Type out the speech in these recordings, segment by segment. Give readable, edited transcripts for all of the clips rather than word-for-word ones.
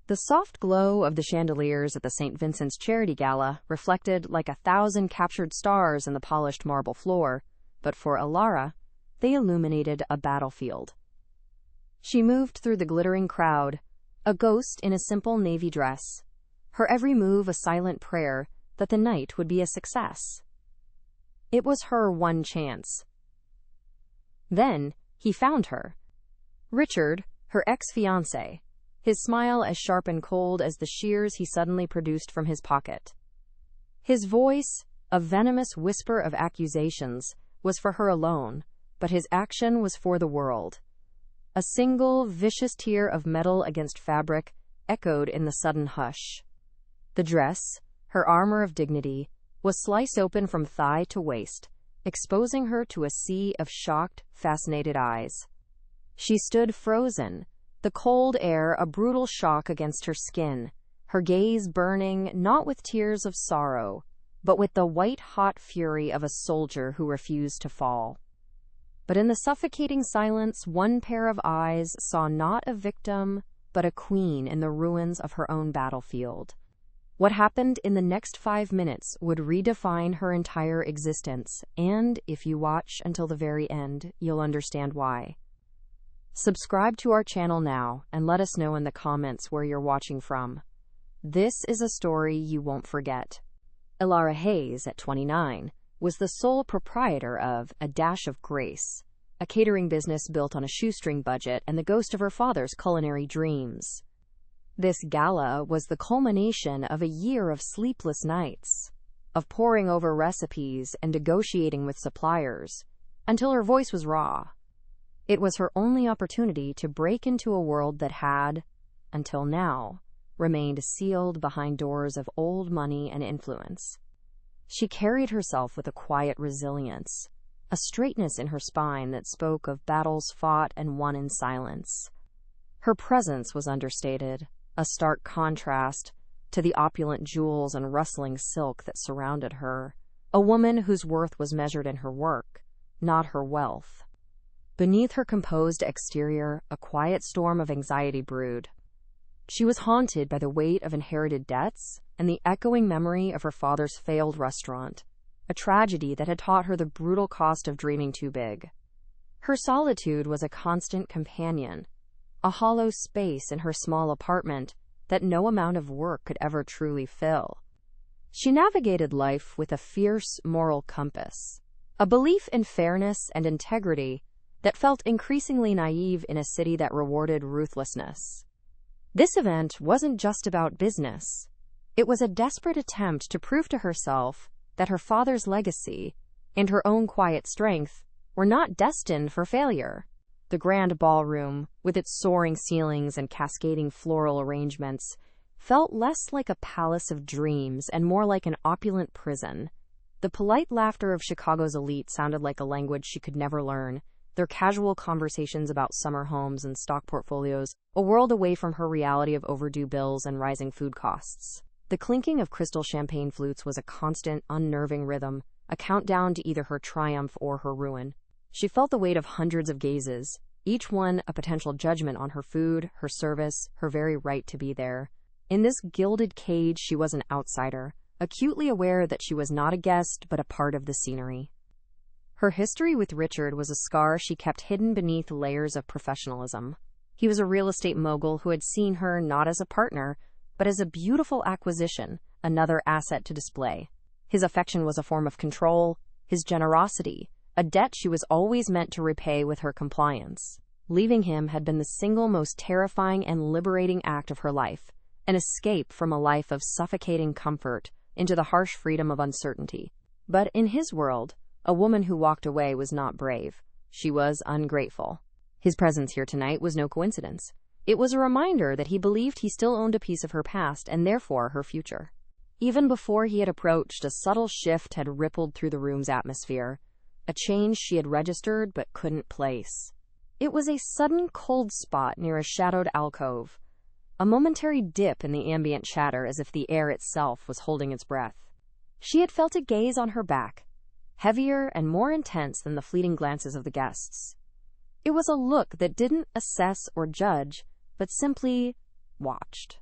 The soft glow of the chandeliers at the St. Vincent's Charity Gala reflected like 1,000 captured stars in the polished marble floor, but for Alara, they illuminated a battlefield. She moved through the glittering crowd, a ghost in a simple navy dress, her every move a silent prayer that the night would be a success. It was her one chance. Then he found her. Richard, her ex-fiancé, his smile as sharp and cold as the shears he suddenly produced from his pocket. His voice, a venomous whisper of accusations, was for her alone, but his action was for the world. A single, vicious tear of metal against fabric echoed in the sudden hush. The dress, her armor of dignity, was sliced open from thigh to waist, exposing her to a sea of shocked, fascinated eyes. She stood frozen, the cold air a brutal shock against her skin, her gaze burning not with tears of sorrow, but with the white-hot fury of a soldier who refused to fall. But in the suffocating silence, one pair of eyes saw not a victim, but a queen in the ruins of her own battlefield. What happened in the next 5 minutes would redefine her entire existence, and if you watch until the very end, you'll understand why. Subscribe to our channel now and let us know in the comments where you're watching from. This is a story you won't forget. Alara Hayes, at 29, was the sole proprietor of A Dash of Grace, a catering business built on a shoestring budget and the ghost of her father's culinary dreams. This gala was the culmination of a year of sleepless nights, of poring over recipes and negotiating with suppliers, until her voice was raw. It was her only opportunity to break into a world that had, until now, remained sealed behind doors of old money and influence. She carried herself with a quiet resilience, a straightness in her spine that spoke of battles fought and won in silence. Her presence was understated, a stark contrast to the opulent jewels and rustling silk that surrounded her, a woman whose worth was measured in her work, not her wealth. Beneath her composed exterior, a quiet storm of anxiety brewed. She was haunted by the weight of inherited debts and the echoing memory of her father's failed restaurant, a tragedy that had taught her the brutal cost of dreaming too big. Her solitude was a constant companion, a hollow space in her small apartment that no amount of work could ever truly fill. She navigated life with a fierce moral compass, a belief in fairness and integrity that felt increasingly naive in a city that rewarded ruthlessness. This event wasn't just about business. It was a desperate attempt to prove to herself that her father's legacy and her own quiet strength were not destined for failure. The grand ballroom, with its soaring ceilings and cascading floral arrangements, felt less like a palace of dreams and more like an opulent prison. The polite laughter of Chicago's elite sounded like a language she could never learn, their casual conversations about summer homes and stock portfolios, a world away from her reality of overdue bills and rising food costs. The clinking of crystal champagne flutes was a constant, unnerving rhythm, a countdown to either her triumph or her ruin. She felt the weight of hundreds of gazes, each one a potential judgment on her food, her service, her very right to be there. In this gilded cage, she was an outsider, acutely aware that she was not a guest but a part of the scenery. Her history with Richard was a scar she kept hidden beneath layers of professionalism. He was a real estate mogul who had seen her not as a partner, but as a beautiful acquisition, another asset to display. His affection was a form of control, his generosity, a debt she was always meant to repay with her compliance. Leaving him had been the single most terrifying and liberating act of her life, an escape from a life of suffocating comfort into the harsh freedom of uncertainty. But in his world, a woman who walked away was not brave. She was ungrateful. His presence here tonight was no coincidence. It was a reminder that he believed he still owned a piece of her past and therefore her future. Even before he had approached, a subtle shift had rippled through the room's atmosphere, a change she had registered but couldn't place. It was a sudden cold spot near a shadowed alcove, a momentary dip in the ambient chatter as if the air itself was holding its breath. She had felt a gaze on her back, heavier and more intense than the fleeting glances of the guests. It was a look that didn't assess or judge, but simply watched.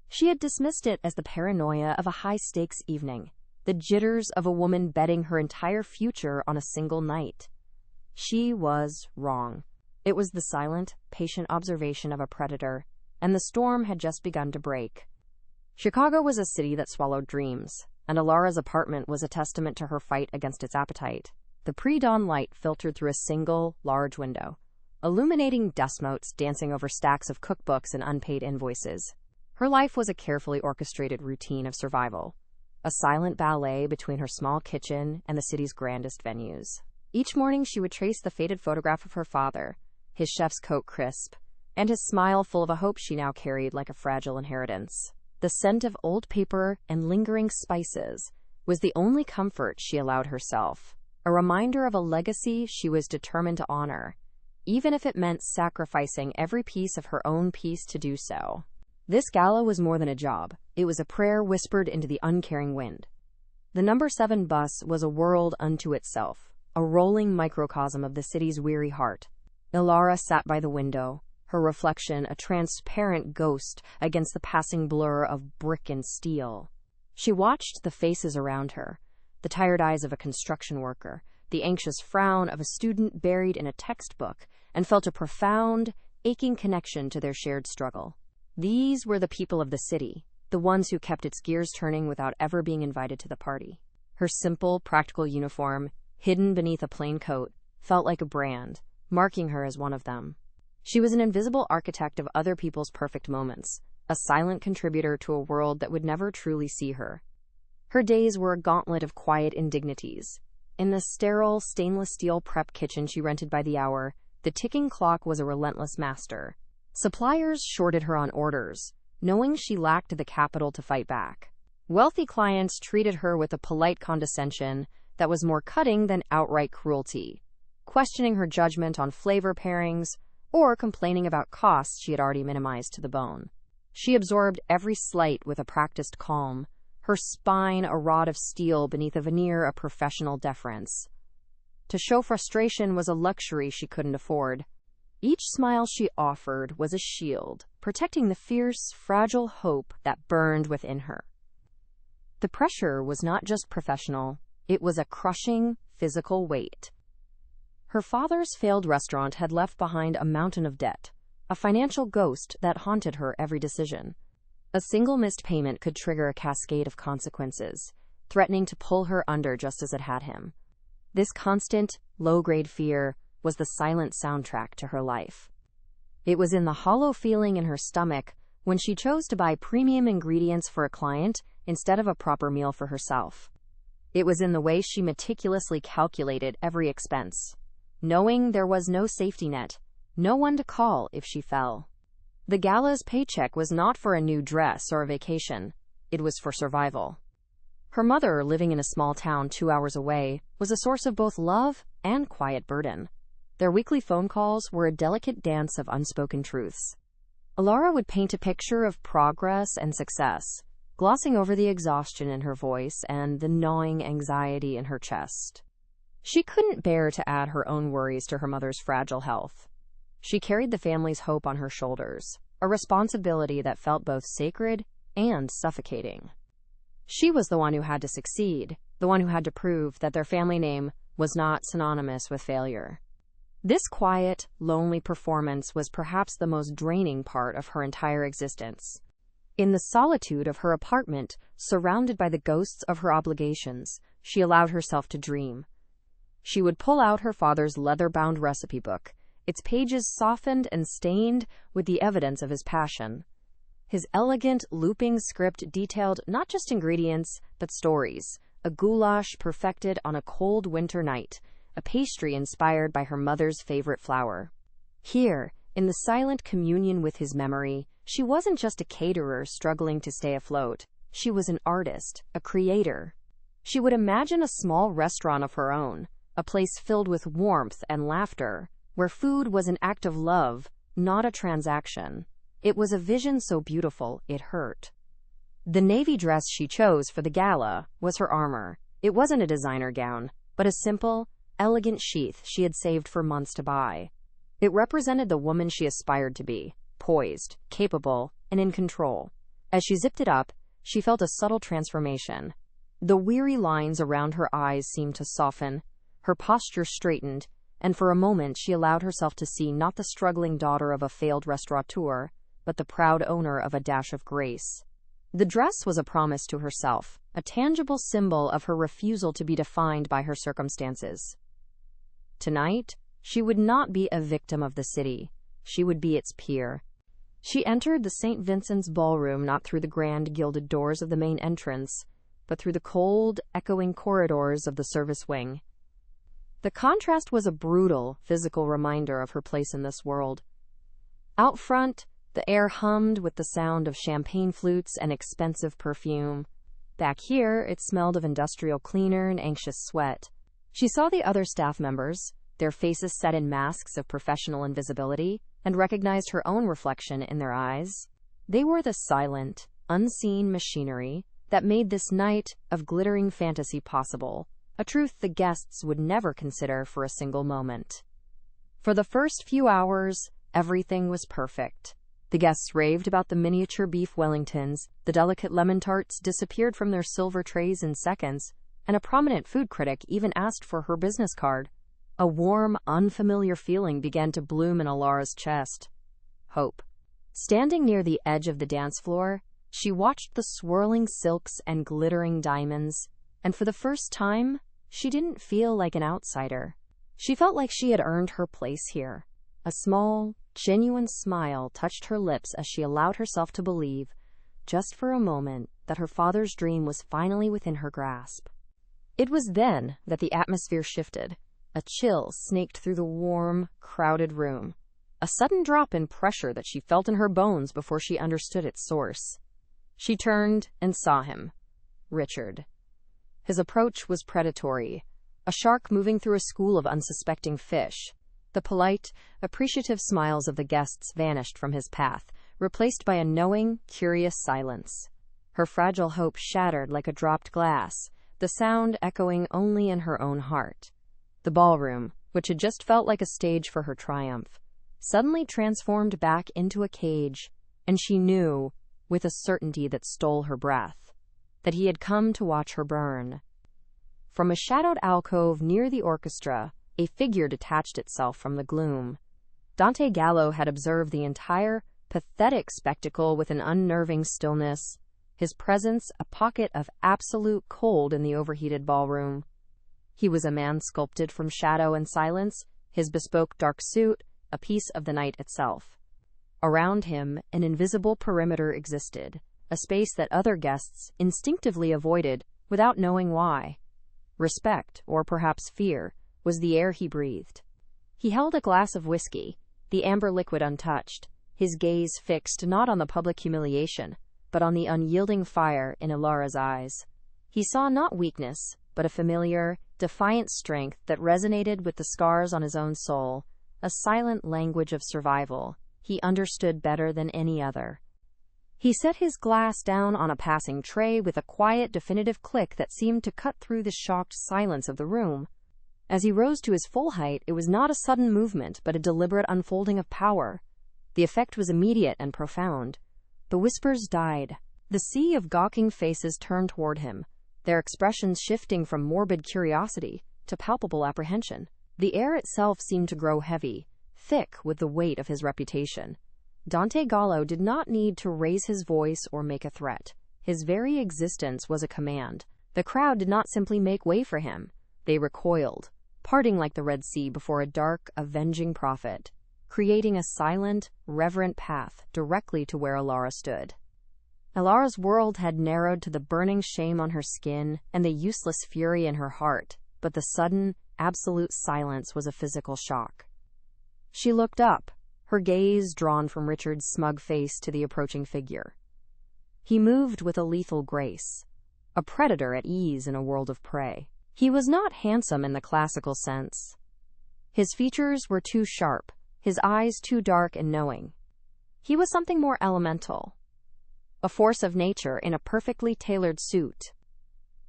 She had dismissed it as the paranoia of a high-stakes evening, the jitters of a woman betting her entire future on a single night. She was wrong. It was the silent, patient observation of a predator, and the storm had just begun to break. Chicago was a city that swallowed dreams, and Alara's apartment was a testament to her fight against its appetite. The pre-dawn light filtered through a single, large window, illuminating dust motes dancing over stacks of cookbooks and unpaid invoices. Her life was a carefully orchestrated routine of survival, a silent ballet between her small kitchen and the city's grandest venues. Each morning she would trace the faded photograph of her father, his chef's coat crisp, and his smile full of a hope she now carried like a fragile inheritance. The scent of old paper and lingering spices was the only comfort she allowed herself, a reminder of a legacy she was determined to honor, even if it meant sacrificing every piece of her own peace to do so. This gala was more than a job. It was a prayer whispered into the uncaring wind. The number 7 bus was a world unto itself, a rolling microcosm of the city's weary heart. Alara sat by the window, her reflection a transparent ghost against the passing blur of brick and steel. She watched the faces around her, the tired eyes of a construction worker, the anxious frown of a student buried in a textbook, and felt a profound, aching connection to their shared struggle. These were the people of the city, the ones who kept its gears turning without ever being invited to the party. Her simple, practical uniform, hidden beneath a plain coat, felt like a brand, marking her as one of them. She was an invisible architect of other people's perfect moments, a silent contributor to a world that would never truly see her. Her days were a gauntlet of quiet indignities. In the sterile, stainless steel prep kitchen she rented by the hour, the ticking clock was a relentless master. Suppliers shorted her on orders, knowing she lacked the capital to fight back. Wealthy clients treated her with a polite condescension that was more cutting than outright cruelty, questioning her judgment on flavor pairings or complaining about costs she had already minimized to the bone. She absorbed every slight with a practiced calm, her spine a rod of steel beneath a veneer of professional deference. To show frustration was a luxury she couldn't afford. Each smile she offered was a shield, protecting the fierce, fragile hope that burned within her. The pressure was not just professional, it was a crushing, physical weight. Her father's failed restaurant had left behind a mountain of debt, a financial ghost that haunted her every decision. A single missed payment could trigger a cascade of consequences, threatening to pull her under just as it had him. This constant, low-grade fear was the silent soundtrack to her life. It was in the hollow feeling in her stomach when she chose to buy premium ingredients for a client instead of a proper meal for herself. It was in the way she meticulously calculated every expense, knowing there was no safety net, no one to call if she fell. The gala's paycheck was not for a new dress or a vacation. It was for survival. Her mother, living in a small town 2 hours away, was a source of both love and quiet burden. Their weekly phone calls were a delicate dance of unspoken truths. Alara would paint a picture of progress and success, glossing over the exhaustion in her voice and the gnawing anxiety in her chest. She couldn't bear to add her own worries to her mother's fragile health. She carried the family's hope on her shoulders, a responsibility that felt both sacred and suffocating. She was the one who had to succeed, the one who had to prove that their family name was not synonymous with failure. This quiet, lonely performance was perhaps the most draining part of her entire existence. In the solitude of her apartment, surrounded by the ghosts of her obligations, she allowed herself to dream. She would pull out her father's leather-bound recipe book, its pages softened and stained with the evidence of his passion. His elegant, looping script detailed not just ingredients, but stories, a goulash perfected on a cold winter night, a pastry inspired by her mother's favorite flour. Here, in the silent communion with his memory, she wasn't just a caterer struggling to stay afloat. She was an artist, a creator. She would imagine a small restaurant of her own, a place filled with warmth and laughter, where food was an act of love, not a transaction. It was a vision so beautiful, it hurt. The navy dress she chose for the gala was her armor. It wasn't a designer gown, but a simple, elegant sheath she had saved for months to buy. It represented the woman she aspired to be, poised, capable, and in control. As she zipped it up, she felt a subtle transformation. The weary lines around her eyes seemed to soften, her posture straightened, and for a moment she allowed herself to see not the struggling daughter of a failed restaurateur, but the proud owner of a dash of grace. The dress was a promise to herself, a tangible symbol of her refusal to be defined by her circumstances. Tonight, she would not be a victim of the city. She would be its peer. She entered the St. Vincent's ballroom not through the grand gilded doors of the main entrance, but through the cold, echoing corridors of the service wing. The contrast was a brutal, physical reminder of her place in this world. Out front, the air hummed with the sound of champagne flutes and expensive perfume. Back here, it smelled of industrial cleaner and anxious sweat. She saw the other staff members, their faces set in masks of professional invisibility, and recognized her own reflection in their eyes. They were the silent, unseen machinery that made this night of glittering fantasy possible, a truth the guests would never consider for a single moment. For the first few hours, everything was perfect. The guests raved about the miniature beef Wellingtons, the delicate lemon tarts disappeared from their silver trays in seconds, and a prominent food critic even asked for her business card. A warm, unfamiliar feeling began to bloom in Alara's chest. Hope. Standing near the edge of the dance floor, she watched the swirling silks and glittering diamonds, and for the first time, she didn't feel like an outsider. She felt like she had earned her place here. A small, genuine smile touched her lips as she allowed herself to believe, just for a moment, that her father's dream was finally within her grasp. It was then that the atmosphere shifted. A chill snaked through the warm, crowded room. A sudden drop in pressure that she felt in her bones before she understood its source. She turned and saw him. Richard. His approach was predatory, a shark moving through a school of unsuspecting fish. The polite, appreciative smiles of the guests vanished from his path, replaced by a knowing, curious silence. Her fragile hope shattered like a dropped glass, the sound echoing only in her own heart. The ballroom, which had just felt like a stage for her triumph, suddenly transformed back into a cage, and she knew, with a certainty that stole her breath, that he had come to watch her burn. From a shadowed alcove near the orchestra, a figure detached itself from the gloom. Dante Gallo had observed the entire, pathetic spectacle with an unnerving stillness, his presence a pocket of absolute cold in the overheated ballroom. He was a man sculpted from shadow and silence, his bespoke dark suit a piece of the night itself. Around him, an invisible perimeter existed, a space that other guests instinctively avoided without knowing why. Respect, or perhaps fear, was the air he breathed. He held a glass of whiskey, the amber liquid untouched, his gaze fixed not on the public humiliation, but on the unyielding fire in Alara's eyes. He saw not weakness, but a familiar, defiant strength that resonated with the scars on his own soul, a silent language of survival he understood better than any other. He set his glass down on a passing tray with a quiet, definitive click that seemed to cut through the shocked silence of the room. As he rose to his full height, it was not a sudden movement, but a deliberate unfolding of power. The effect was immediate and profound. The whispers died. The sea of gawking faces turned toward him, their expressions shifting from morbid curiosity to palpable apprehension. The air itself seemed to grow heavy, thick with the weight of his reputation. Dante Gallo did not need to raise his voice or make a threat. His very existence was a command. The crowd did not simply make way for him. They recoiled, parting like the Red Sea before a dark, avenging prophet, creating a silent, reverent path directly to where Alara stood. Alara's world had narrowed to the burning shame on her skin and the useless fury in her heart, but the sudden, absolute silence was a physical shock. She looked up, her gaze drawn from Richard's smug face to the approaching figure. He moved with a lethal grace, a predator at ease in a world of prey. He was not handsome in the classical sense. His features were too sharp, his eyes too dark and knowing. He was something more elemental, a force of nature in a perfectly tailored suit.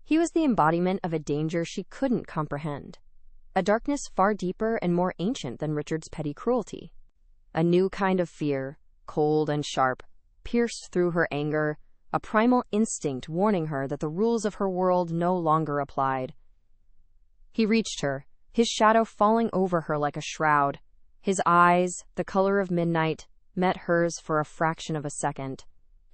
He was the embodiment of a danger she couldn't comprehend, a darkness far deeper and more ancient than Richard's petty cruelty. A new kind of fear, cold and sharp, pierced through her anger, a primal instinct warning her that the rules of her world no longer applied. He reached her, his shadow falling over her like a shroud. His eyes, the color of midnight, met hers for a fraction of a second.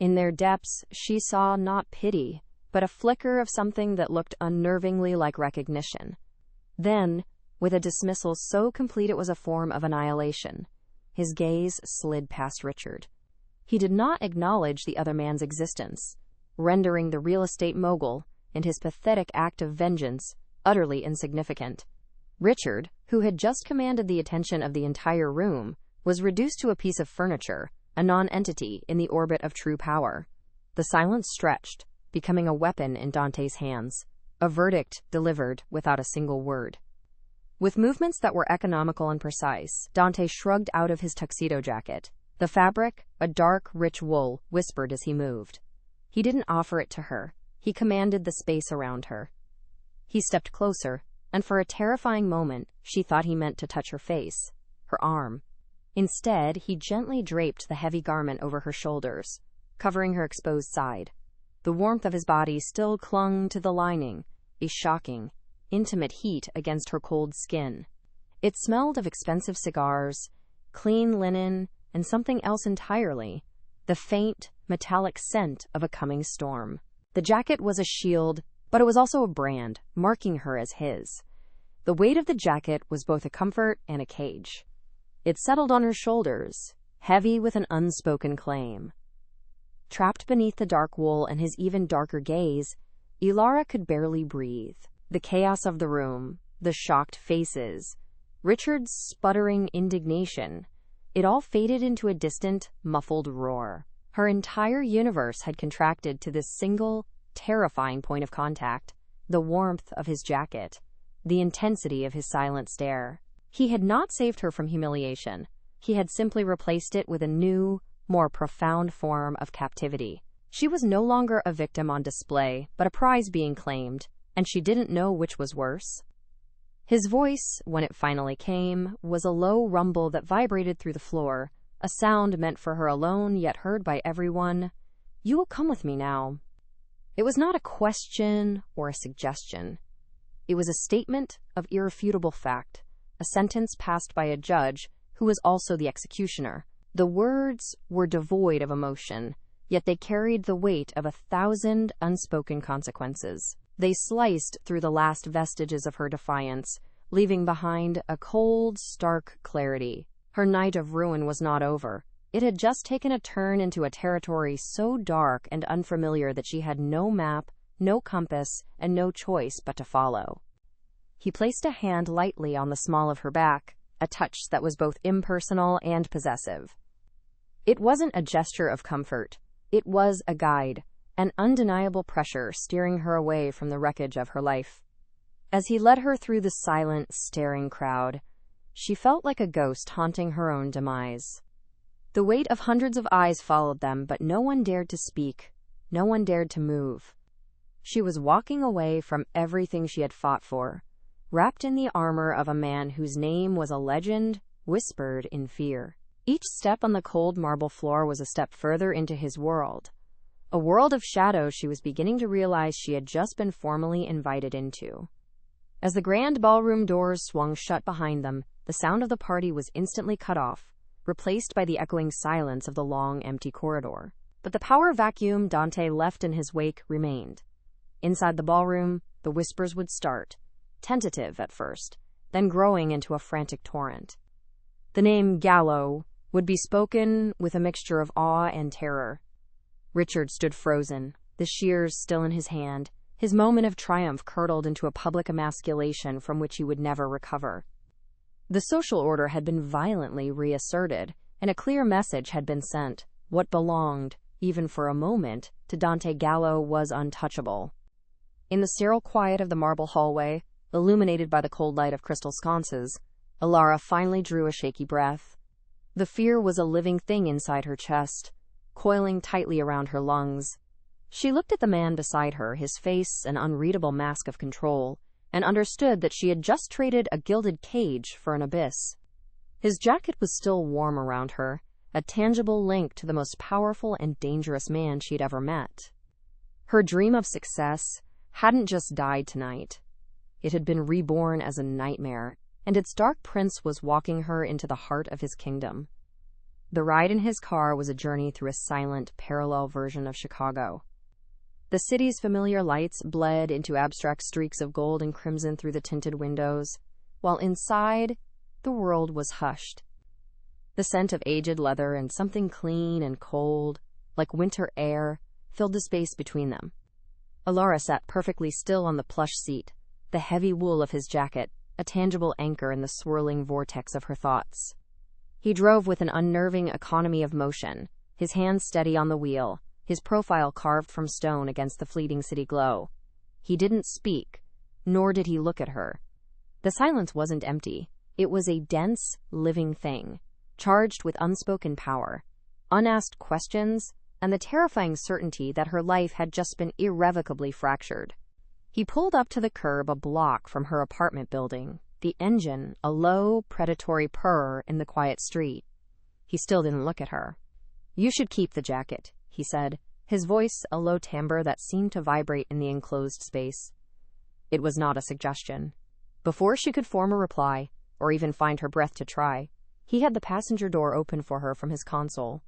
In their depths, she saw not pity, but a flicker of something that looked unnervingly like recognition. Then, with a dismissal so complete it was a form of annihilation, his gaze slid past Richard. He did not acknowledge the other man's existence, rendering the real estate mogul and his pathetic act of vengeance utterly insignificant. Richard, who had just commanded the attention of the entire room, was reduced to a piece of furniture, a non-entity in the orbit of true power. The silence stretched, becoming a weapon in Dante's hands, a verdict delivered without a single word. With movements that were economical and precise, Dante shrugged out of his tuxedo jacket. The fabric, a dark, rich wool, whispered as he moved. He didn't offer it to her. He commanded the space around her. He stepped closer, and for a terrifying moment, she thought he meant to touch her face, her arm. Instead, he gently draped the heavy garment over her shoulders, covering her exposed side. The warmth of his body still clung to the lining, a shocking, intimate heat against her cold skin. It smelled of expensive cigars, clean linen, and something else entirely, the faint, metallic scent of a coming storm. The jacket was a shield, but it was also a brand, marking her as his. The weight of the jacket was both a comfort and a cage. It settled on her shoulders, heavy with an unspoken claim. Trapped beneath the dark wool and his even darker gaze, Ilara could barely breathe. The chaos of the room, the shocked faces, Richard's sputtering indignation, it all faded into a distant, muffled roar. Her entire universe had contracted to this single, terrifying point of contact, the warmth of his jacket, the intensity of his silent stare. He had not saved her from humiliation. He had simply replaced it with a new, more profound form of captivity. She was no longer a victim on display, but a prize being claimed, and she didn't know which was worse. His voice, when it finally came, was a low rumble that vibrated through the floor, a sound meant for her alone, yet heard by everyone. "You will come with me now." It was not a question or a suggestion. It was a statement of irrefutable fact, a sentence passed by a judge who was also the executioner. The words were devoid of emotion, yet they carried the weight of 1,000 unspoken consequences. They sliced through the last vestiges of her defiance, leaving behind a cold, stark clarity. Her night of ruin was not over. It had just taken a turn into a territory so dark and unfamiliar that she had no map, no compass, and no choice but to follow. He placed a hand lightly on the small of her back, a touch that was both impersonal and possessive. It wasn't a gesture of comfort. It was a guide, an undeniable pressure steering her away from the wreckage of her life. As he led her through the silent, staring crowd, she felt like a ghost haunting her own demise. The weight of hundreds of eyes followed them, but no one dared to speak, no one dared to move. She was walking away from everything she had fought for, wrapped in the armor of a man whose name was a legend, whispered in fear. Each step on the cold marble floor was a step further into his world, a world of shadows she was beginning to realize she had just been formally invited into. As the grand ballroom doors swung shut behind them, the sound of the party was instantly cut off, replaced by the echoing silence of the long, empty corridor. But the power vacuum Dante left in his wake remained. Inside the ballroom, the whispers would start, tentative at first, then growing into a frantic torrent. The name Gallo would be spoken with a mixture of awe and terror. Richard stood frozen, the shears still in his hand, his moment of triumph curdled into a public emasculation from which he would never recover. The social order had been violently reasserted, and a clear message had been sent. What belonged, even for a moment, to Dante Gallo was untouchable. In the sterile quiet of the marble hallway, illuminated by the cold light of crystal sconces, Ilara finally drew a shaky breath. The fear was a living thing inside her chest, coiling tightly around her lungs. She looked at the man beside her, his face an unreadable mask of control, and understood that she had just traded a gilded cage for an abyss. His jacket was still warm around her, a tangible link to the most powerful and dangerous man she'd ever met. Her dream of success hadn't just died tonight. It had been reborn as a nightmare, and its dark prince was walking her into the heart of his kingdom. The ride in his car was a journey through a silent, parallel version of Chicago. The city's familiar lights bled into abstract streaks of gold and crimson through the tinted windows, while inside, the world was hushed. The scent of aged leather and something clean and cold, like winter air, filled the space between them. Alara sat perfectly still on the plush seat, the heavy wool of his jacket a tangible anchor in the swirling vortex of her thoughts. He drove with an unnerving economy of motion, his hands steady on the wheel, his profile carved from stone against the fleeting city glow. He didn't speak, nor did he look at her. The silence wasn't empty. It was a dense, living thing, charged with unspoken power, unasked questions, and the terrifying certainty that her life had just been irrevocably fractured. He pulled up to the curb a block from her apartment building, the engine a low, predatory purr in the quiet street. He still didn't look at her. "You should keep the jacket," he said, his voice a low timbre that seemed to vibrate in the enclosed space. It was not a suggestion. Before she could form a reply, or even find her breath to try, he had the passenger door open for her from his console.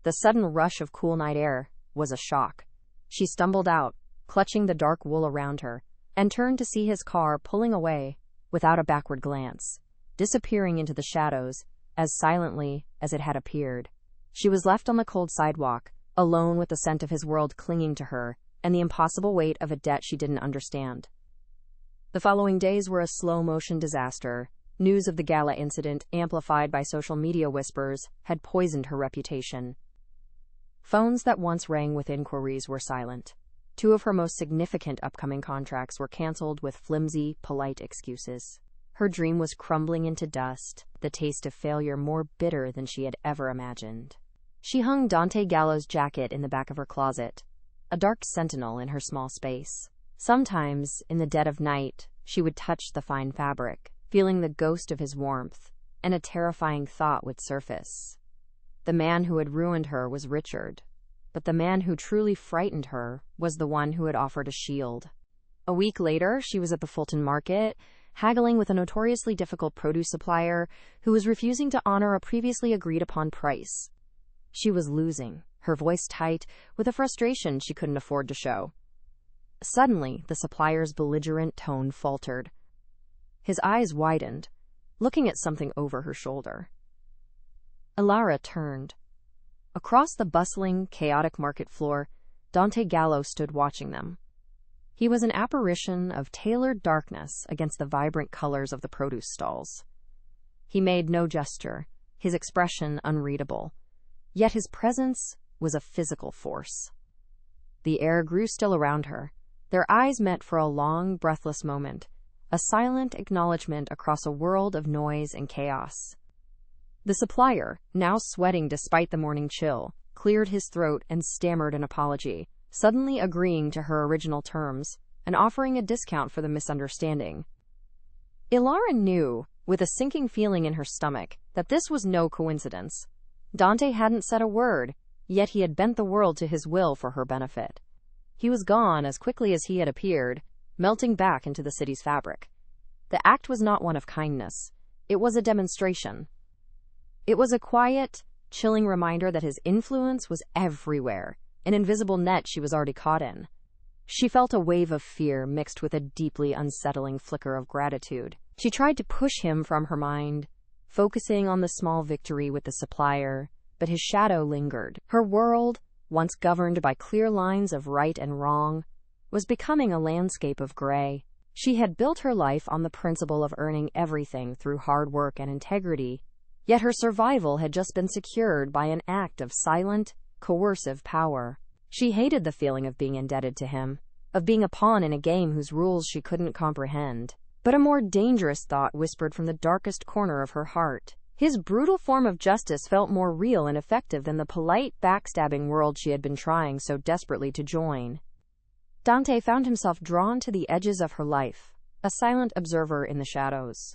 The sudden rush of cool night air was a shock. She stumbled out, clutching the dark wool around her, and turned to see his car pulling away, without a backward glance, disappearing into the shadows, as silently as it had appeared. She was left on the cold sidewalk, alone with the scent of his world clinging to her, and the impossible weight of a debt she didn't understand. The following days were a slow-motion disaster. News of the gala incident, amplified by social media whispers, had poisoned her reputation. Phones that once rang with inquiries were silent. 2 of her most significant upcoming contracts were canceled with flimsy, polite excuses. Her dream was crumbling into dust, the taste of failure more bitter than she had ever imagined. She hung Dante Gallo's jacket in the back of her closet, a dark sentinel in her small space. Sometimes, in the dead of night, she would touch the fine fabric, feeling the ghost of his warmth, and a terrifying thought would surface. The man who had ruined her was Richard, but the man who truly frightened her was the one who had offered a shield. A week later, she was at the Fulton Market, haggling with a notoriously difficult produce supplier who was refusing to honor a previously agreed-upon price. She was losing, her voice tight, with a frustration she couldn't afford to show. Suddenly, the supplier's belligerent tone faltered. His eyes widened, looking at something over her shoulder. Alara turned. Across the bustling, chaotic market floor, Dante Gallo stood watching them. He was an apparition of tailored darkness against the vibrant colors of the produce stalls. He made no gesture, his expression unreadable, yet his presence was a physical force. The air grew still around her. Their eyes met for a long, breathless moment, a silent acknowledgement across a world of noise and chaos. The supplier, now sweating despite the morning chill, cleared his throat and stammered an apology, suddenly agreeing to her original terms and offering a discount for the misunderstanding. Ilara knew, with a sinking feeling in her stomach, that this was no coincidence. Dante hadn't said a word, yet he had bent the world to his will for her benefit. He was gone as quickly as he had appeared, melting back into the city's fabric. The act was not one of kindness. It was a demonstration. It was a quiet, chilling reminder that his influence was everywhere, an invisible net she was already caught in. She felt a wave of fear mixed with a deeply unsettling flicker of gratitude. She tried to push him from her mind, focusing on the small victory with the supplier, but his shadow lingered. Her world, once governed by clear lines of right and wrong, was becoming a landscape of gray. She had built her life on the principle of earning everything through hard work and integrity, yet her survival had just been secured by an act of silent, coercive power. She hated the feeling of being indebted to him, of being a pawn in a game whose rules she couldn't comprehend. But a more dangerous thought whispered from the darkest corner of her heart. His brutal form of justice felt more real and effective than the polite, backstabbing world she had been trying so desperately to join. Dante found himself drawn to the edges of her life, a silent observer in the shadows.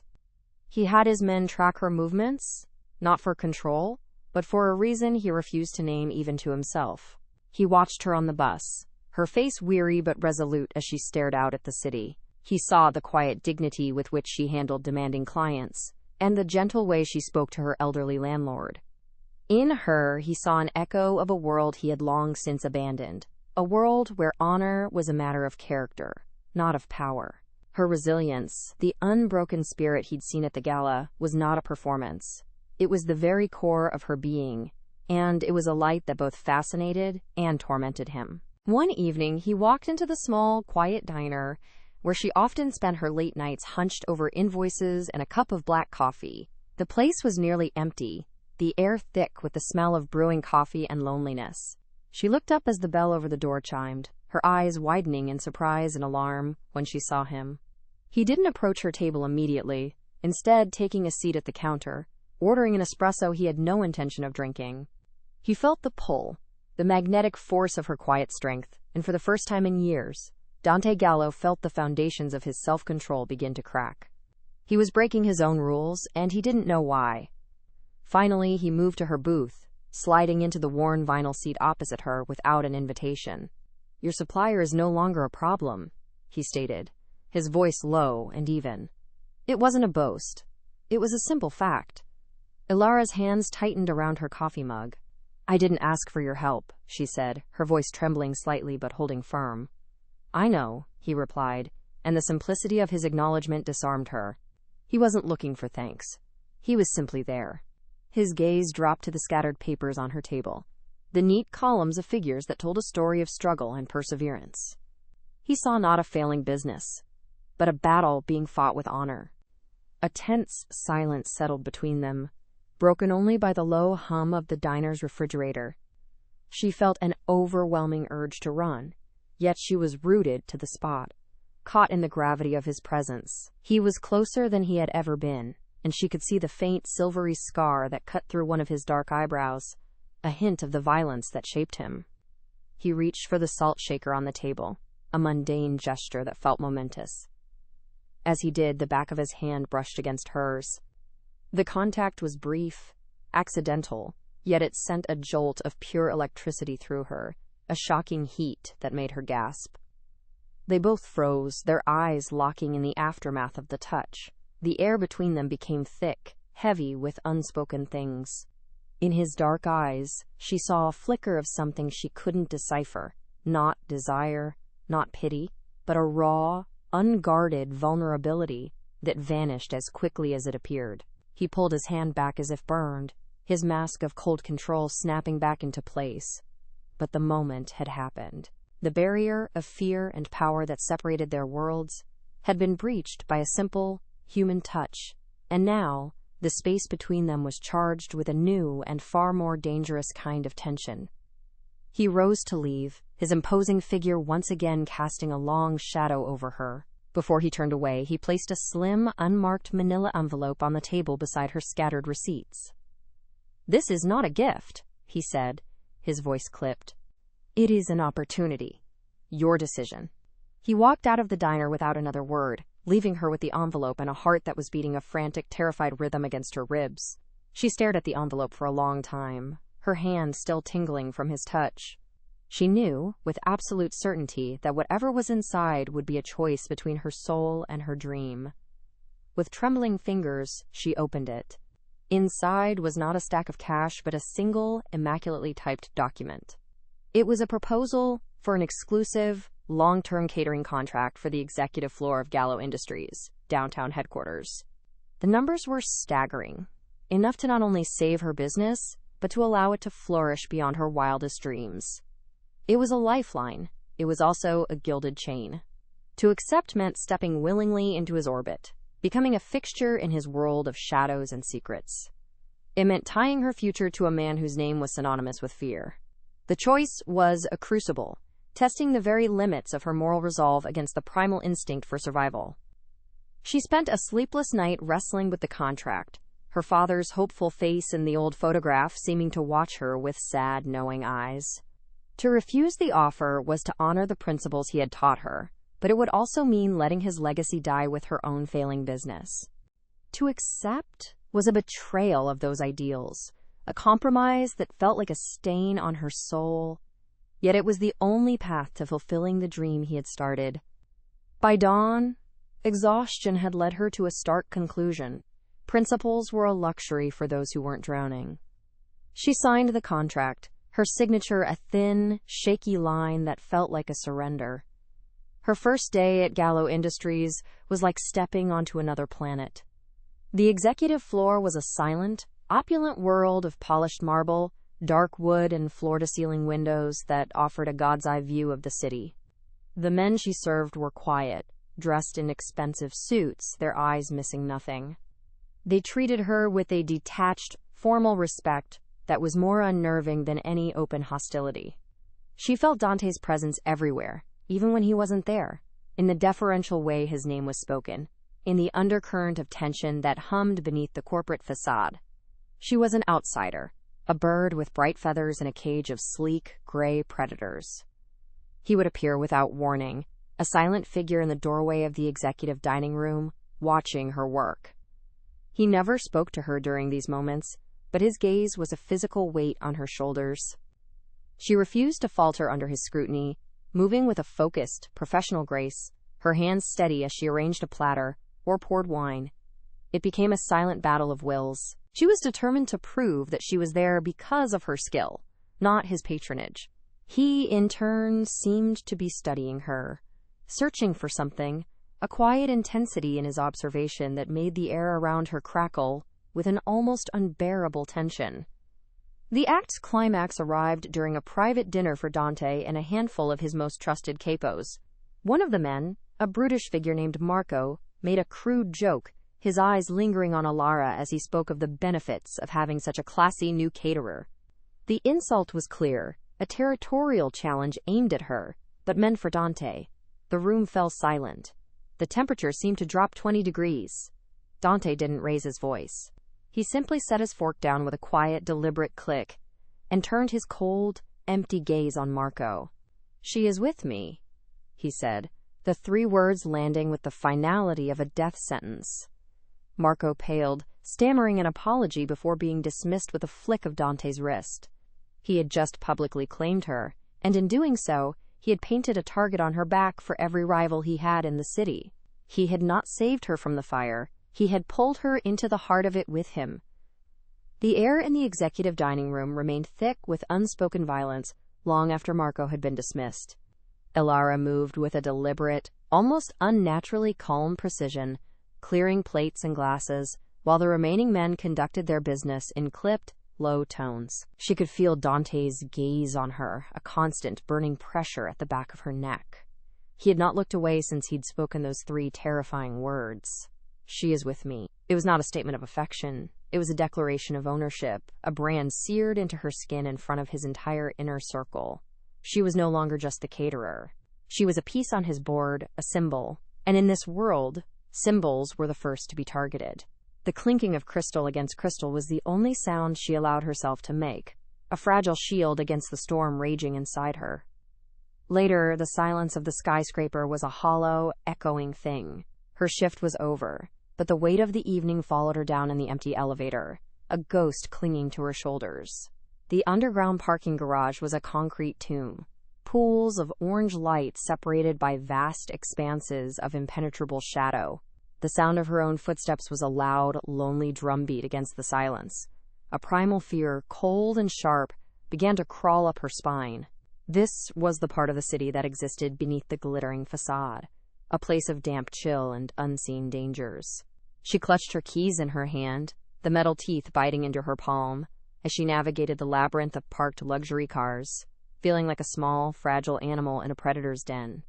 He had his men track her movements, not for control, but for a reason he refused to name even to himself. He watched her on the bus, her face weary but resolute as she stared out at the city. He saw the quiet dignity with which she handled demanding clients, and the gentle way she spoke to her elderly landlord. In her, he saw an echo of a world he had long since abandoned, a world where honor was a matter of character, not of power. Her resilience, the unbroken spirit he'd seen at the gala, was not a performance. It was the very core of her being, and it was a light that both fascinated and tormented him. One evening, he walked into the small, quiet diner where she often spent her late nights hunched over invoices and a cup of black coffee. The place was nearly empty, the air thick with the smell of brewing coffee and loneliness. She looked up as the bell over the door chimed, her eyes widening in surprise and alarm when she saw him. He didn't approach her table immediately, instead taking a seat at the counter, ordering an espresso he had no intention of drinking. He felt the pull, the magnetic force of her quiet strength, and for the first time in years, Dante Gallo felt the foundations of his self-control begin to crack. He was breaking his own rules, and he didn't know why. Finally, he moved to her booth, sliding into the worn vinyl seat opposite her without an invitation. "Your supplier is no longer a problem," he stated, his voice low and even. It wasn't a boast. It was a simple fact. Ilara's hands tightened around her coffee mug. "I didn't ask for your help," she said, her voice trembling slightly but holding firm. "I know," he replied, and the simplicity of his acknowledgement disarmed her. He wasn't looking for thanks. He was simply there. His gaze dropped to the scattered papers on her table, the neat columns of figures that told a story of struggle and perseverance. He saw not a failing business, but a battle being fought with honor. A tense silence settled between them, broken only by the low hum of the diner's refrigerator. She felt an overwhelming urge to run, yet she was rooted to the spot, caught in the gravity of his presence. He was closer than he had ever been, and she could see the faint silvery scar that cut through one of his dark eyebrows, a hint of the violence that shaped him. He reached for the salt shaker on the table, a mundane gesture that felt momentous. As he did, the back of his hand brushed against hers. The contact was brief, accidental, yet it sent a jolt of pure electricity through her, a shocking heat that made her gasp. They both froze, their eyes locking in the aftermath of the touch. The air between them became thick, heavy with unspoken things. In his dark eyes, she saw a flicker of something she couldn't decipher, not desire, not pity, but a raw, unguarded vulnerability that vanished as quickly as it appeared. He pulled his hand back as if burned, his mask of cold control snapping back into place. But the moment had happened. The barrier of fear and power that separated their worlds had been breached by a simple, human touch, and now the space between them was charged with a new and far more dangerous kind of tension. He rose to leave, his imposing figure once again casting a long shadow over her. Before he turned away, he placed a slim, unmarked manila envelope on the table beside her scattered receipts. "This is not a gift," he said, his voice clipped. "It is an opportunity. Your decision." He walked out of the diner without another word, leaving her with the envelope and a heart that was beating a frantic, terrified rhythm against her ribs. She stared at the envelope for a long time, her hand still tingling from his touch. She knew, with absolute certainty, that whatever was inside would be a choice between her soul and her dream. With trembling fingers, she opened it. Inside was not a stack of cash, but a single, immaculately typed document. It was a proposal for an exclusive, long-term catering contract for the executive floor of Gallo Industries, downtown headquarters. The numbers were staggering, enough to not only save her business, but to allow it to flourish beyond her wildest dreams. It was a lifeline. It was also a gilded chain. To accept meant stepping willingly into his orbit, becoming a fixture in his world of shadows and secrets. It meant tying her future to a man whose name was synonymous with fear. The choice was a crucible, testing the very limits of her moral resolve against the primal instinct for survival. She spent a sleepless night wrestling with the contract, her father's hopeful face in the old photograph seeming to watch her with sad, knowing eyes. To refuse the offer was to honor the principles he had taught her, but it would also mean letting his legacy die with her own failing business. To accept was a betrayal of those ideals, a compromise that felt like a stain on her soul. Yet it was the only path to fulfilling the dream he had started. By dawn, exhaustion had led her to a stark conclusion. Principles were a luxury for those who weren't drowning. She signed the contract, her signature a thin, shaky line that felt like a surrender. Her first day at Gallo Industries was like stepping onto another planet. The executive floor was a silent, opulent world of polished marble, dark wood, and floor-to-ceiling windows that offered a god's-eye view of the city. The men she served were quiet, dressed in expensive suits, their eyes missing nothing. They treated her with a detached, formal respect that was more unnerving than any open hostility. She felt Dante's presence everywhere, even when he wasn't there, in the deferential way his name was spoken, in the undercurrent of tension that hummed beneath the corporate facade. She was an outsider, a bird with bright feathers in a cage of sleek, gray predators. He would appear without warning, a silent figure in the doorway of the executive dining room, watching her work. He never spoke to her during these moments, but his gaze was a physical weight on her shoulders. She refused to falter under his scrutiny, moving with a focused, professional grace, her hands steady as she arranged a platter or poured wine. It became a silent battle of wills. She was determined to prove that she was there because of her skill, not his patronage. He, in turn, seemed to be studying her, searching for something, a quiet intensity in his observation that made the air around her crackle with an almost unbearable tension. The act's climax arrived during a private dinner for Dante and a handful of his most trusted capos. One of the men, a brutish figure named Marco, made a crude joke, his eyes lingering on Alara as he spoke of the benefits of having such a classy new caterer. The insult was clear, a territorial challenge aimed at her, but meant for Dante. The room fell silent. The temperature seemed to drop 20 degrees. Dante didn't raise his voice. He simply set his fork down with a quiet, deliberate click and turned his cold, empty gaze on Marco. "She is with me," he said, the 3 words landing with the finality of a death sentence. Marco paled, stammering an apology before being dismissed with a flick of Dante's wrist. He had just publicly claimed her, and in doing so, he had painted a target on her back for every rival he had in the city. He had not saved her from the fire. He had pulled her into the heart of it with him. The air in the executive dining room remained thick with unspoken violence long after Marco had been dismissed. Alara moved with a deliberate, almost unnaturally calm precision, clearing plates and glasses, while the remaining men conducted their business in clipped, low tones. She could feel Dante's gaze on her, a constant, burning pressure at the back of her neck. He had not looked away since he'd spoken those 3 terrifying words. "She is with me." It was not a statement of affection. It was a declaration of ownership, a brand seared into her skin in front of his entire inner circle. She was no longer just the caterer. She was a piece on his board, a symbol. And in this world, symbols were the first to be targeted. The clinking of crystal against crystal was the only sound she allowed herself to make, a fragile shield against the storm raging inside her. Later, the silence of the skyscraper was a hollow, echoing thing. Her shift was over, but the weight of the evening followed her down in the empty elevator, a ghost clinging to her shoulders. The underground parking garage was a concrete tomb, pools of orange light separated by vast expanses of impenetrable shadow. The sound of her own footsteps was a loud, lonely drumbeat against the silence. A primal fear, cold and sharp, began to crawl up her spine. This was the part of the city that existed beneath the glittering facade, a place of damp chill and unseen dangers. She clutched her keys in her hand, the metal teeth biting into her palm, as she navigated the labyrinth of parked luxury cars, feeling like a small, fragile animal in a predator's den.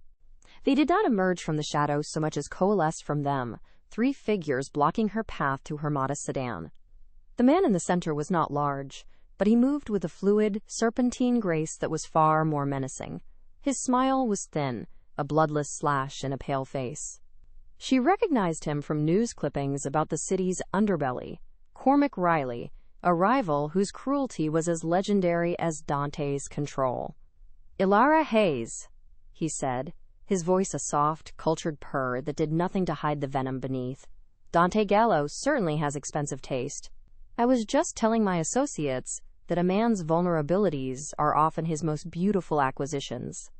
They did not emerge from the shadows so much as coalesce from them, 3 figures blocking her path to her modest sedan. The man in the center was not large, but he moved with a fluid, serpentine grace that was far more menacing. His smile was thin, a bloodless slash in a pale face. She recognized him from news clippings about the city's underbelly, Cormac Riley, a rival whose cruelty was as legendary as Dante's control. "Ilara Hayes," he said, his voice a soft, cultured purr that did nothing to hide the venom beneath. "Dante Gallo certainly has expensive taste." I was just telling my associates that a man's vulnerabilities are often his most beautiful acquisitions.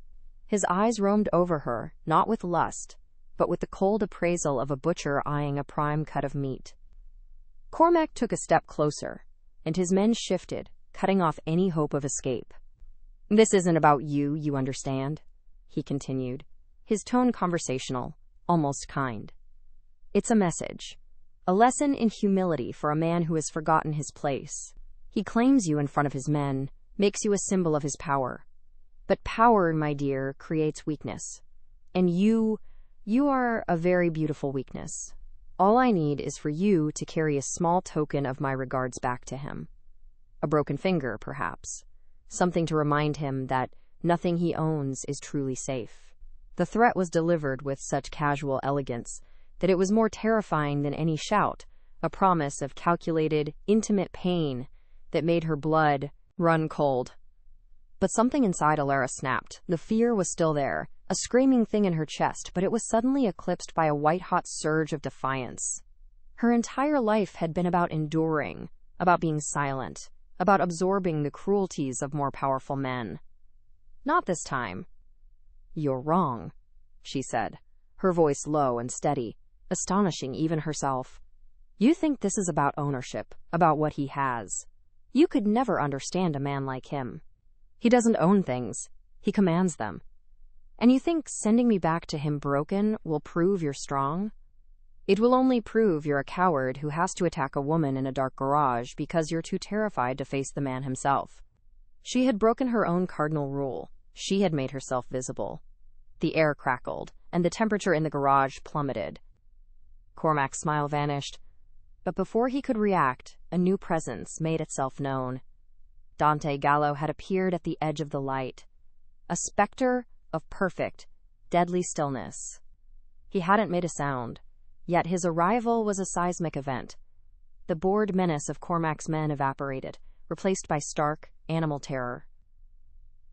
His eyes roamed over her, not with lust, but with the cold appraisal of a butcher eyeing a prime cut of meat. Cormac took a step closer, and his men shifted, cutting off any hope of escape. "This isn't about you, you understand," he continued, his tone conversational, almost kind. "It's a message, a lesson in humility for a man who has forgotten his place. He claims you in front of his men, makes you a symbol of his power. But power, my dear, creates weakness. And you are a very beautiful weakness. All I need is for you to carry a small token of my regards back to him. A broken finger, perhaps. Something to remind him that nothing he owns is truly safe." The threat was delivered with such casual elegance that it was more terrifying than any shout, a promise of calculated, intimate pain that made her blood run cold. But something inside Alara snapped. The fear was still there, a screaming thing in her chest, but it was suddenly eclipsed by a white-hot surge of defiance. Her entire life had been about enduring, about being silent, about absorbing the cruelties of more powerful men. Not this time. "You're wrong," she said, her voice low and steady, astonishing even herself. "You think this is about ownership, about what he has. You could never understand a man like him. He doesn't own things, he commands them. And you think sending me back to him broken will prove you're strong? It will only prove you're a coward who has to attack a woman in a dark garage because you're too terrified to face the man himself." She had broken her own cardinal rule. She had made herself visible. The air crackled, and the temperature in the garage plummeted. Cormac's smile vanished, but before he could react, a new presence made itself known. Dante Gallo had appeared at the edge of the light, a specter of perfect, deadly stillness. He hadn't made a sound, yet his arrival was a seismic event. The bored menace of Cormac's men evaporated, replaced by stark, animal terror.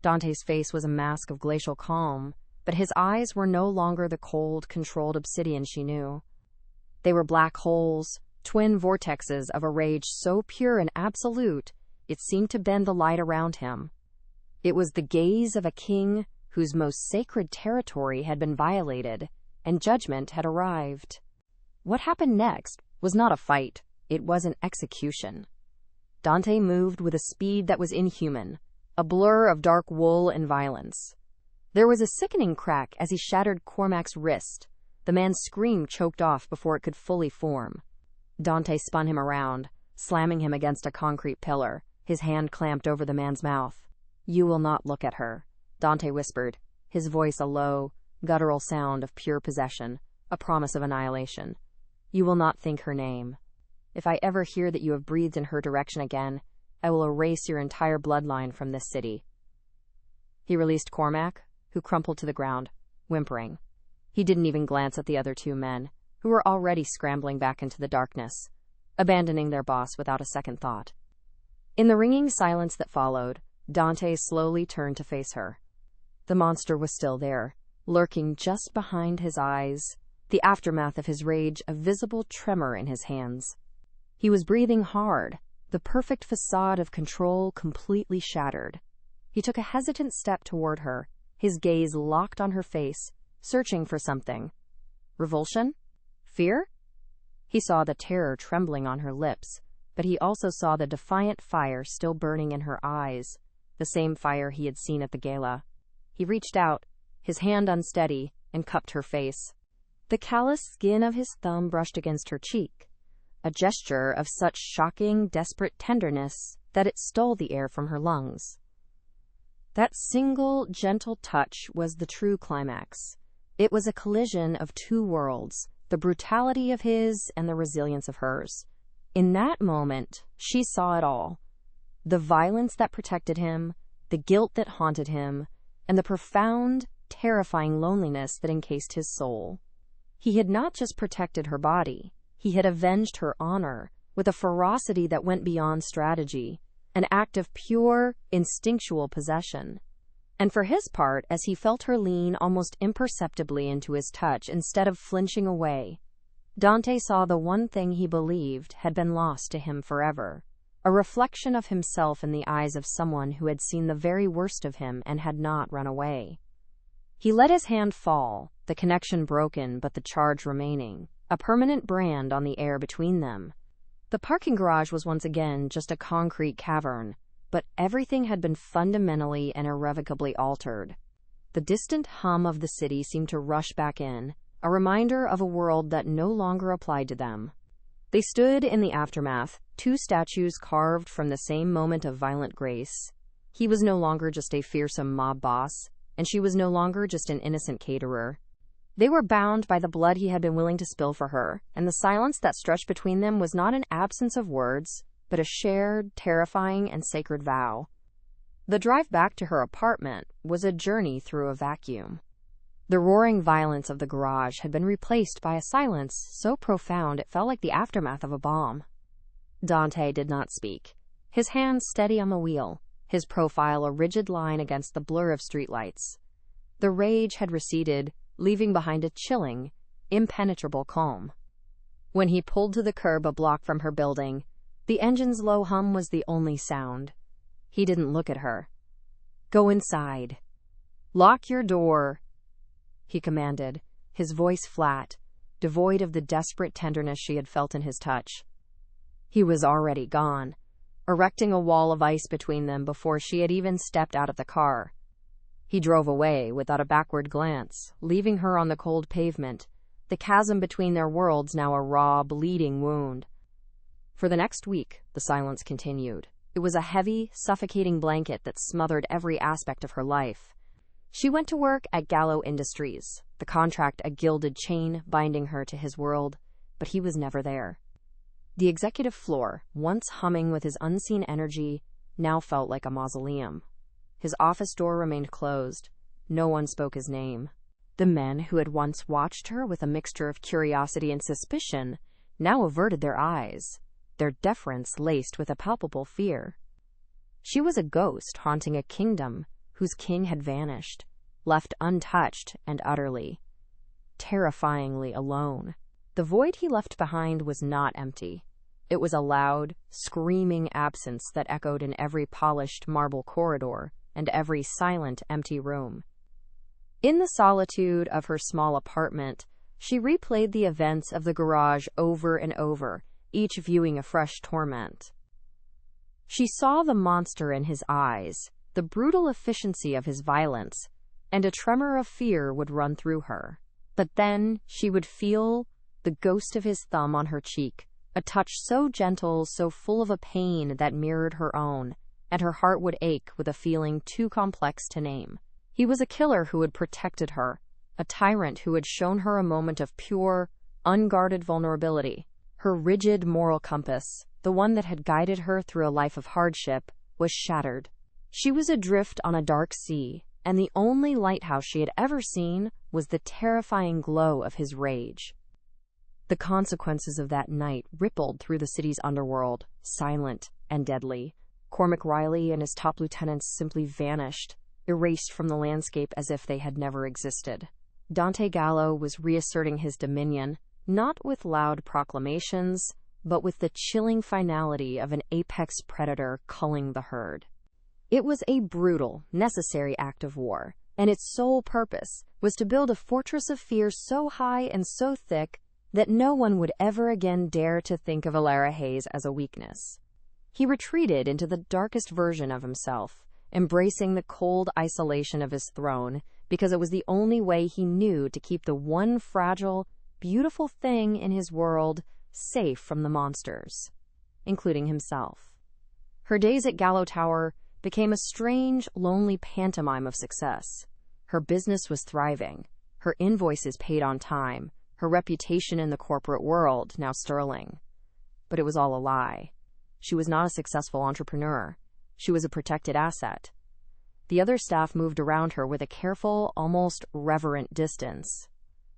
Dante's face was a mask of glacial calm, but his eyes were no longer the cold, controlled obsidian she knew. They were black holes, twin vortexes of a rage so pure and absolute it seemed to bend the light around him. It was the gaze of a king whose most sacred territory had been violated, and judgment had arrived. What happened next was not a fight, it was an execution. Dante moved with a speed that was inhuman, a blur of dark wool and violence. There was a sickening crack as he shattered Cormac's wrist. The man's scream choked off before it could fully form. Dante spun him around, slamming him against a concrete pillar, his hand clamped over the man's mouth. "You will not look at her," Dante whispered, his voice a low, guttural sound of pure possession, a promise of annihilation. "You will not think her name. If I ever hear that you have breathed in her direction again, I will erase your entire bloodline from this city." He released Cormac, who crumpled to the ground, whimpering. He didn't even glance at the other two men, who were already scrambling back into the darkness, abandoning their boss without a second thought. In the ringing silence that followed, Dante slowly turned to face her. The monster was still there, lurking just behind his eyes, the aftermath of his rage a visible tremor in his hands. He was breathing hard, the perfect facade of control completely shattered. He took a hesitant step toward her, his gaze locked on her face, searching for something. Revulsion? Fear? He saw the terror trembling on her lips, but he also saw the defiant fire still burning in her eyes, the same fire he had seen at the gala. He reached out, his hand unsteady, and cupped her face. The callous skin of his thumb brushed against her cheek, a gesture of such shocking, desperate tenderness that it stole the air from her lungs. That single, gentle touch was the true climax. It was a collision of two worlds, the brutality of his and the resilience of hers. In that moment, she saw it all. The violence that protected him, the guilt that haunted him, and the profound, terrifying loneliness that encased his soul. He had not just protected her body, he had avenged her honor with a ferocity that went beyond strategy, an act of pure, instinctual possession. And for his part, as he felt her lean almost imperceptibly into his touch instead of flinching away, Dante saw the one thing he believed had been lost to him forever, a reflection of himself in the eyes of someone who had seen the very worst of him and had not run away. He let his hand fall, the connection broken but the charge remaining, a permanent brand on the air between them. The parking garage was once again just a concrete cavern, but everything had been fundamentally and irrevocably altered. The distant hum of the city seemed to rush back in, a reminder of a world that no longer applied to them. They stood in the aftermath, two statues carved from the same moment of violent grace. He was no longer just a fearsome mob boss, and she was no longer just an innocent caterer. They were bound by the blood he had been willing to spill for her, and the silence that stretched between them was not an absence of words, but a shared, terrifying, and sacred vow. The drive back to her apartment was a journey through a vacuum. The roaring violence of the garage had been replaced by a silence so profound it felt like the aftermath of a bomb. Dante did not speak, his hands steady on the wheel, his profile a rigid line against the blur of streetlights. The rage had receded, leaving behind a chilling, impenetrable calm. When he pulled to the curb a block from her building, the engine's low hum was the only sound. He didn't look at her. "Go inside. Lock your door," he commanded, his voice flat, devoid of the desperate tenderness she had felt in his touch. He was already gone, erecting a wall of ice between them before she had even stepped out of the car. He drove away without a backward glance, leaving her on the cold pavement, the chasm between their worlds now a raw, bleeding wound. For the next week, the silence continued. It was a heavy, suffocating blanket that smothered every aspect of her life. She went to work at Gallo Industries, the contract a gilded chain binding her to his world, but he was never there. The executive floor, once humming with his unseen energy, now felt like a mausoleum. His office door remained closed. No one spoke his name. The men who had once watched her with a mixture of curiosity and suspicion now averted their eyes, their deference laced with a palpable fear. She was a ghost haunting a kingdom whose king had vanished, left untouched and utterly, terrifyingly alone. The void he left behind was not empty. It was a loud, screaming absence that echoed in every polished marble corridor and every silent, empty room. In the solitude of her small apartment, she replayed the events of the garage over and over, each viewing a fresh torment. She saw the monster in his eyes, the brutal efficiency of his violence, and a tremor of fear would run through her. But then she would feel the ghost of his thumb on her cheek, a touch so gentle, so full of a pain that mirrored her own, and her heart would ache with a feeling too complex to name. He was a killer who had protected her, a tyrant who had shown her a moment of pure, unguarded vulnerability. Her rigid moral compass, the one that had guided her through a life of hardship, was shattered. She was adrift on a dark sea, and the only lighthouse she had ever seen was the terrifying glow of his rage. The consequences of that night rippled through the city's underworld, silent and deadly. Cormac Riley and his top lieutenants simply vanished, erased from the landscape as if they had never existed. Dante Gallo was reasserting his dominion, not with loud proclamations, but with the chilling finality of an apex predator culling the herd. It was a brutal, necessary act of war, and its sole purpose was to build a fortress of fear so high and so thick that no one would ever again dare to think of Alara Hayes as a weakness. He retreated into the darkest version of himself, embracing the cold isolation of his throne, because it was the only way he knew to keep the one fragile, beautiful thing in his world safe from the monsters, including himself. Her days at Gallo Tower became a strange, lonely pantomime of success. Her business was thriving, her invoices paid on time, her reputation in the corporate world now sterling. But it was all a lie. She was not a successful entrepreneur. She was a protected asset. The other staff moved around her with a careful, almost reverent distance.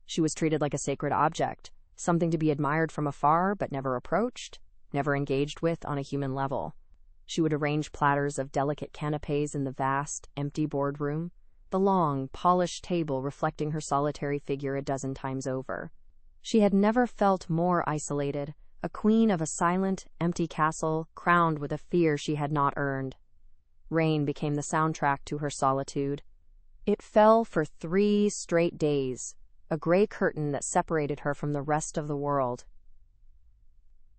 She was treated like a sacred object, something to be admired from afar but never approached, never engaged with on a human level. She would arrange platters of delicate canapes in the vast, empty boardroom, the long, polished table reflecting her solitary figure a dozen times over. She had never felt more isolated, a queen of a silent, empty castle, crowned with a fear she had not earned. Rain became the soundtrack to her solitude. It fell for 3 straight days, a gray curtain that separated her from the rest of the world.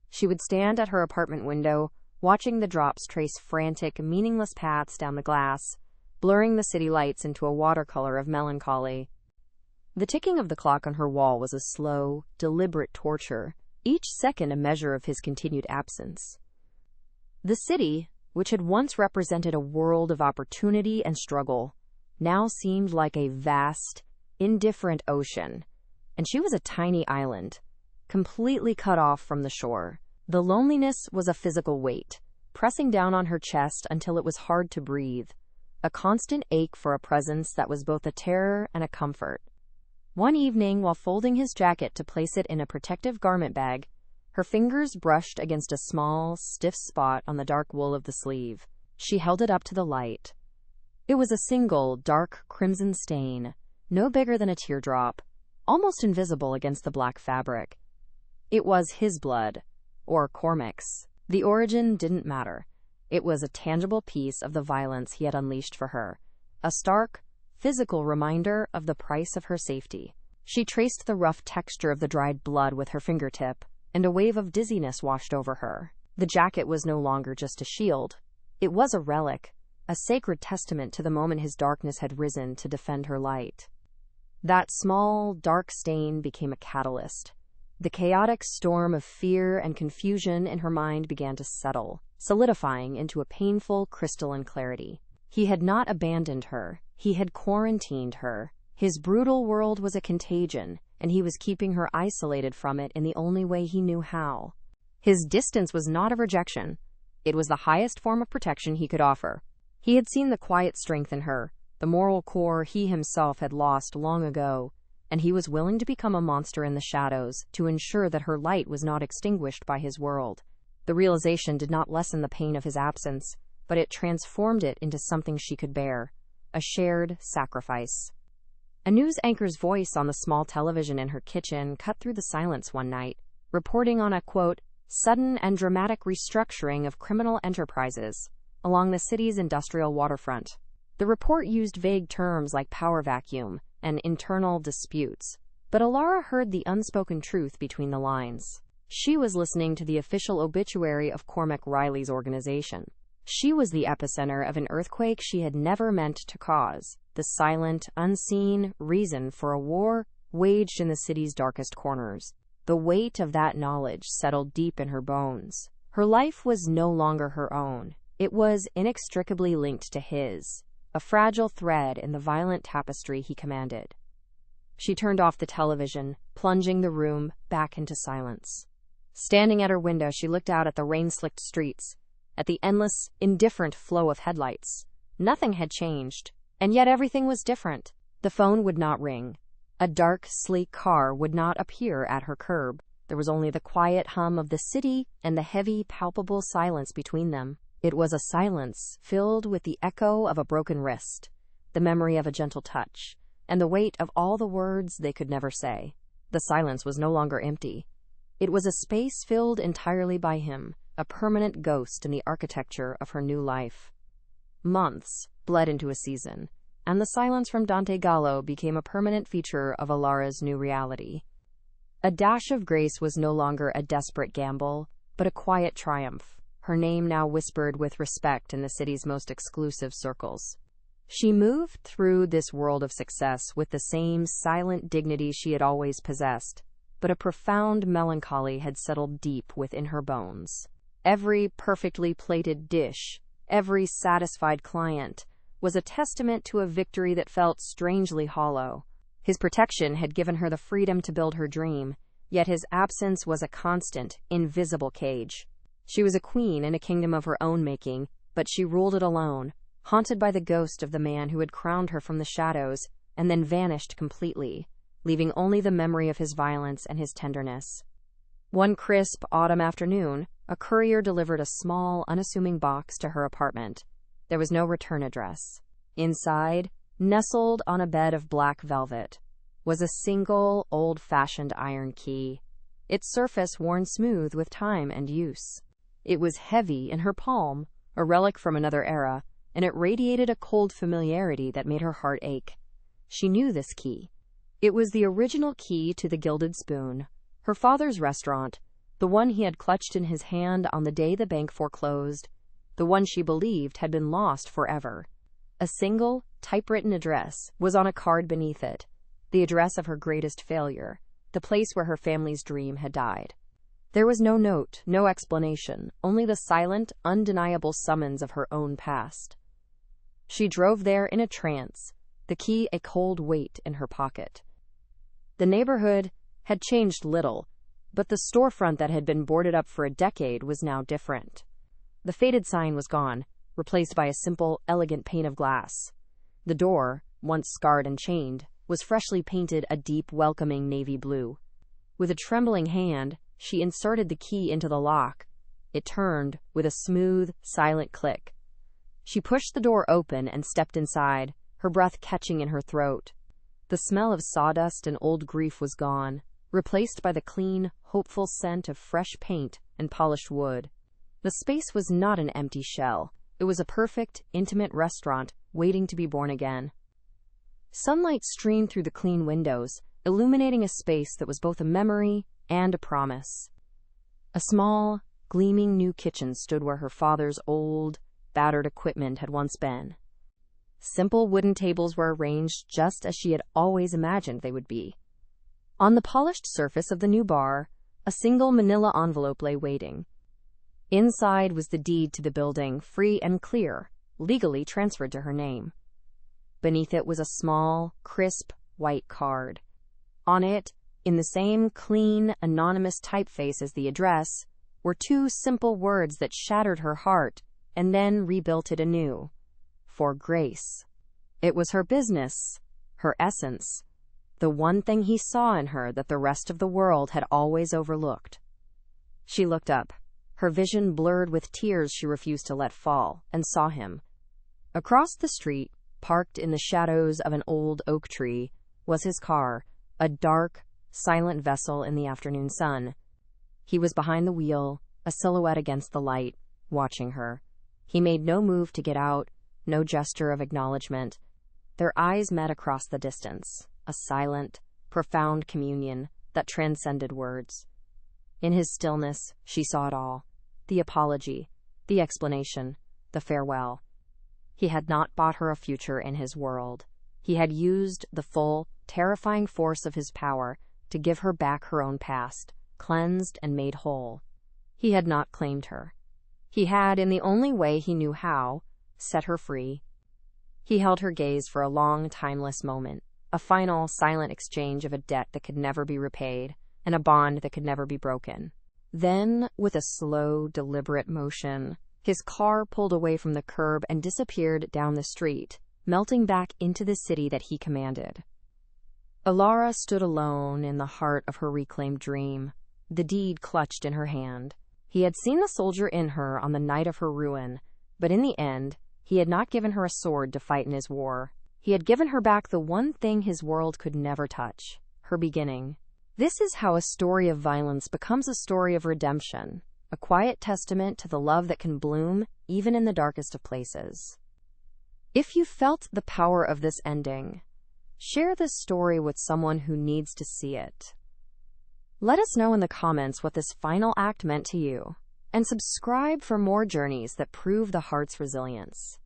She would stand at her apartment window, watching the drops trace frantic, meaningless paths down the glass, blurring the city lights into a watercolor of melancholy. The ticking of the clock on her wall was a slow, deliberate torture, each second a measure of his continued absence. The city, which had once represented a world of opportunity and struggle, now seemed like a vast, indifferent ocean, and she was a tiny island, completely cut off from the shore. The loneliness was a physical weight, pressing down on her chest until it was hard to breathe, a constant ache for a presence that was both a terror and a comfort. One evening, while folding his jacket to place it in a protective garment bag, her fingers brushed against a small, stiff spot on the dark wool of the sleeve. She held it up to the light. It was a single, dark crimson stain, no bigger than a teardrop, almost invisible against the black fabric. It was his blood, or Cormac's. The origin didn't matter. It was a tangible piece of the violence he had unleashed for her, a stark, physical reminder of the price of her safety. She traced the rough texture of the dried blood with her fingertip, and a wave of dizziness washed over her. The jacket was no longer just a shield. It was a relic, a sacred testament to the moment his darkness had risen to defend her light. That small, dark stain became a catalyst. The chaotic storm of fear and confusion in her mind began to settle, solidifying into a painful, crystalline clarity. He had not abandoned her. He had quarantined her. His brutal world was a contagion, and he was keeping her isolated from it in the only way he knew how. His distance was not a rejection. It was the highest form of protection he could offer. He had seen the quiet strength in her, the moral core he himself had lost long ago, and he was willing to become a monster in the shadows to ensure that her light was not extinguished by his world. The realization did not lessen the pain of his absence, but it transformed it into something she could bear, a shared sacrifice. A news anchor's voice on the small television in her kitchen cut through the silence one night, reporting on a, quote, sudden and dramatic restructuring of criminal enterprises along the city's industrial waterfront. The report used vague terms like power vacuum and internal disputes, but Alara heard the unspoken truth between the lines. She was listening to the official obituary of Cormac Riley's organization. She was the epicenter of an earthquake she had never meant to cause, the silent, unseen reason for a war waged in the city's darkest corners. The weight of that knowledge settled deep in her bones. Her life was no longer her own. It was inextricably linked to his, a fragile thread in the violent tapestry he commanded. She turned off the television, plunging the room back into silence. Standing at her window, she looked out at the rain-slicked streets, at the endless, indifferent flow of headlights. Nothing had changed, and yet everything was different. The phone would not ring. A dark, sleek car would not appear at her curb. There was only the quiet hum of the city and the heavy, palpable silence between them. It was a silence filled with the echo of a broken wrist, the memory of a gentle touch, and the weight of all the words they could never say. The silence was no longer empty. It was a space filled entirely by him, a permanent ghost in the architecture of her new life. Months bled into a season, and the silence from Dante Gallo became a permanent feature of Alara's new reality. A dash of grace was no longer a desperate gamble, but a quiet triumph, her name now whispered with respect in the city's most exclusive circles. She moved through this world of success with the same silent dignity she had always possessed, but a profound melancholy had settled deep within her bones. Every perfectly plated dish, every satisfied client, was a testament to a victory that felt strangely hollow. His protection had given her the freedom to build her dream, yet his absence was a constant, invisible cage. She was a queen in a kingdom of her own making, but she ruled it alone, haunted by the ghost of the man who had crowned her from the shadows and then vanished completely, leaving only the memory of his violence and his tenderness. One crisp autumn afternoon, a courier delivered a small, unassuming box to her apartment. There was no return address. Inside, nestled on a bed of black velvet, was a single, old-fashioned iron key, its surface worn smooth with time and use. It was heavy in her palm, a relic from another era, and it radiated a cold familiarity that made her heart ache. She knew this key. It was the original key to the Gilded Spoon, her father's restaurant, the one he had clutched in his hand on the day the bank foreclosed, the one she believed had been lost forever. A single, typewritten address was on a card beneath it, the address of her greatest failure, the place where her family's dream had died. There was no note, no explanation, only the silent, undeniable summons of her own past. She drove there in a trance, the key a cold weight in her pocket. The neighborhood had changed little, but the storefront that had been boarded up for a decade was now different. The faded sign was gone, replaced by a simple, elegant pane of glass. The door, once scarred and chained, was freshly painted a deep, welcoming navy blue. With a trembling hand, she inserted the key into the lock. It turned with a smooth, silent click. She pushed the door open and stepped inside, her breath catching in her throat. The smell of sawdust and old grief was gone, replaced by the clean, hopeful scent of fresh paint and polished wood. The space was not an empty shell. It was a perfect, intimate restaurant waiting to be born again. Sunlight streamed through the clean windows, illuminating a space that was both a memory and a promise. A small, gleaming new kitchen stood where her father's old, battered equipment had once been. Simple wooden tables were arranged just as she had always imagined they would be. On the polished surface of the new bar, a single manila envelope lay waiting. Inside was the deed to the building, free and clear, legally transferred to her name. Beneath it was a small, crisp, white card. On it, in the same clean, anonymous typeface as the address, were two simple words that shattered her heart and then rebuilt it anew. For Grace. It was her business, her essence, the one thing he saw in her that the rest of the world had always overlooked. She looked up, her vision blurred with tears she refused to let fall, and saw him. Across the street, parked in the shadows of an old oak tree, was his car, a dark, silent vessel in the afternoon sun. He was behind the wheel, a silhouette against the light, watching her. He made no move to get out, no gesture of acknowledgement. Their eyes met across the distance, a silent, profound communion that transcended words. In his stillness, she saw it all. The apology, the explanation, the farewell. He had not bought her a future in his world. He had used the full, terrifying force of his power to give her back her own past, cleansed and made whole. He had not claimed her. He had, in the only way he knew how, set her free. He held her gaze for a long, timeless moment, a final, silent exchange of a debt that could never be repaid, and a bond that could never be broken. Then, with a slow, deliberate motion, his car pulled away from the curb and disappeared down the street, melting back into the city that he commanded. Alara stood alone in the heart of her reclaimed dream, the deed clutched in her hand. He had seen the soldier in her on the night of her ruin, but in the end, he had not given her a sword to fight in his war. He had given her back the one thing his world could never touch, her beginning. This is how a story of violence becomes a story of redemption, a quiet testament to the love that can bloom even in the darkest of places. If you felt the power of this ending, share this story with someone who needs to see it. Let us know in the comments what this final act meant to you, and subscribe for more journeys that prove the heart's resilience.